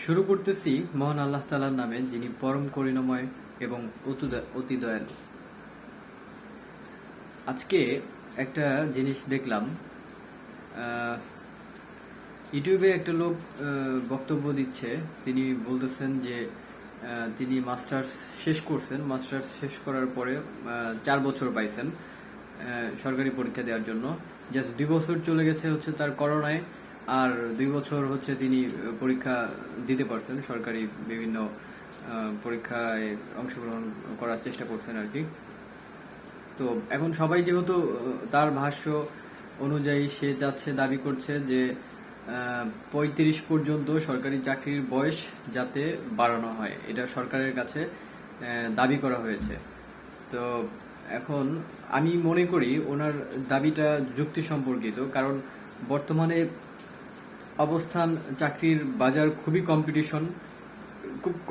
শুরু করতেছি মহান আল্লাহ তাআলার নামে, যিনি পরম করুণাময় এবং অতি দয়ালু। আজকে একটা জিনিস দেখলাম, ইউটিউবে একটা লোক বক্তব্য দিচ্ছে। তিনি বলতেছেন যে তিনি মাস্টার্স শেষ করছেন। মাস্টার্স শেষ করার পরে 4 বছর পাইছেন সরকারি পরীক্ষা দেওয়ার জন্য। জাস্ট 2 বছর চলে গেছে হচ্ছে তার করোনায়, আর 2 বছর হচ্ছে তিনি পরীক্ষা দিতে পারছেন, সরকারি বিভিন্ন পরীক্ষায় অংশগ্রহণ করার চেষ্টা করছেন আর কি। তো এখন সবাই যেহেতু তার ভাষ্য অনুযায়ী সে যাচ্ছে, দাবি করছে যে 35 পর্যন্ত সরকারি চাকরির বয়স যাতে বাড়ানো হয়, এটা সরকারের কাছে দাবি করা হয়েছে। তো এখন আমি মনে করি ওনার দাবিটা যুক্তি সম্পর্কিত, কারণ বর্তমানে অবস্থান চাকরির বাজার খুব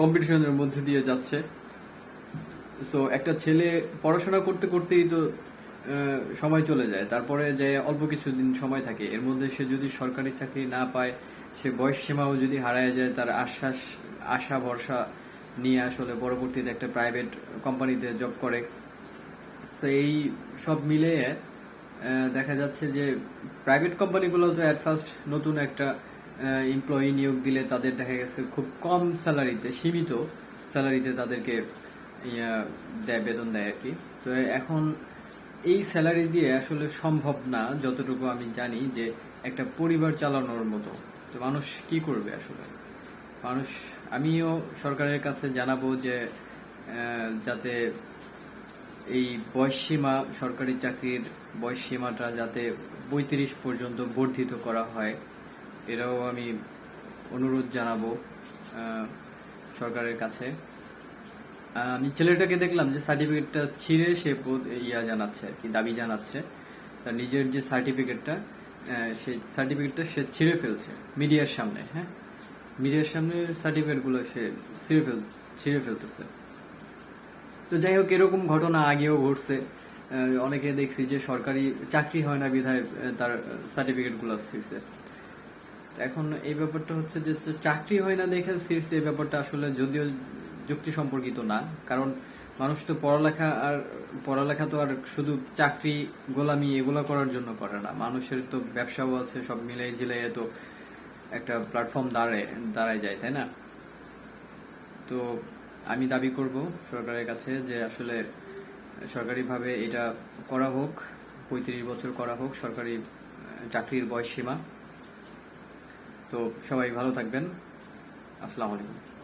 কম্পিটিশনের মধ্যে দিয়ে যাচ্ছে। সো একটা ছেলে পড়াশোনা করতে করতেই তো সময় চলে যায়, তারপরে যে অল্প কিছুদিন সময় থাকে, এর মধ্যে সে যদি সরকারি চাকরি না পায়, সে বয়স সীমাও যদি হারায় যায়, তার আশা ভরসা নিয়ে আসলে পরবর্তীতে একটা প্রাইভেট কোম্পানিতে জব করে। তো এই সব মিলিয়ে দেখা যাচ্ছে যে প্রাইভেট কোম্পানিগুলো তো অ্যাট ফার্স্ট নতুন একটা এমপ্লয়ি নিয়োগ দিলে তাদের দেখা গেছে খুব কম স্যালারিতে, সীমিত স্যালারিতে তাদেরকে বেতন দেয় আর কি। তো এখন এই স্যালারি দিয়ে আসলে সম্ভব না, যতটুকু আমি জানি, যে একটা পরিবার চালানোর মতো। তো মানুষ কি করবে আসলে? আমিও সরকারের কাছে জানাবো যে যাতে এই বয়সসীমা, সরকারি চাকরির বয়সসীমাটা যাতে 35 পর্যন্ত বর্ধিত করা হয়, এটাও আমি অনুরোধ জানাবো সরকারের কাছে। আমি ছেলেটাকে দেখলাম যে সার্টিফিকেটটা ছিঁড়ে সে জানাচ্ছে আর কি, দাবি জানাচ্ছে। তার নিজের যে সার্টিফিকেটটা, সেই সার্টিফিকেটটা সে ছিঁড়ে ফেলছে মিডিয়ার সামনে। হ্যাঁ, মিডিয়ার সামনে সার্টিফিকেটগুলো সে ছিঁড়ে ফেলতেছে। তো যাই হোক, এরকম ঘটনা আগেও ঘটছে। অনেকে দেখছি যে সরকারি চাকরি হয় না বিধায় তার সার্টিফিকেটগুলো ছিঁড়ছে। এখন এই ব্যাপারটা হচ্ছে যে চাকরি হয় না দেখে ছিঁড়ছে, এই ব্যাপারটা আসলে যদিও যুক্তি সম্পর্কিত না, কারণ মানুষ তো পড়ালেখা তো আর শুধু চাকরি গোলামি এগুলো করার জন্য করে না, মানুষের তো ব্যবসাও আছে। সব মিলাই জিলাই তো একটা প্ল্যাটফর্ম দাঁড়ায় যায়, তাই না? তো আমি দাবি করব সরকারের কাছে যে আসলে সরকারিভাবে এটা করা হোক, 35 বছর করা হোক সরকারি চাকরির বয়সসীমা। তো সবাই ভালো থাকবেন। আসসালামু আলাইকুম।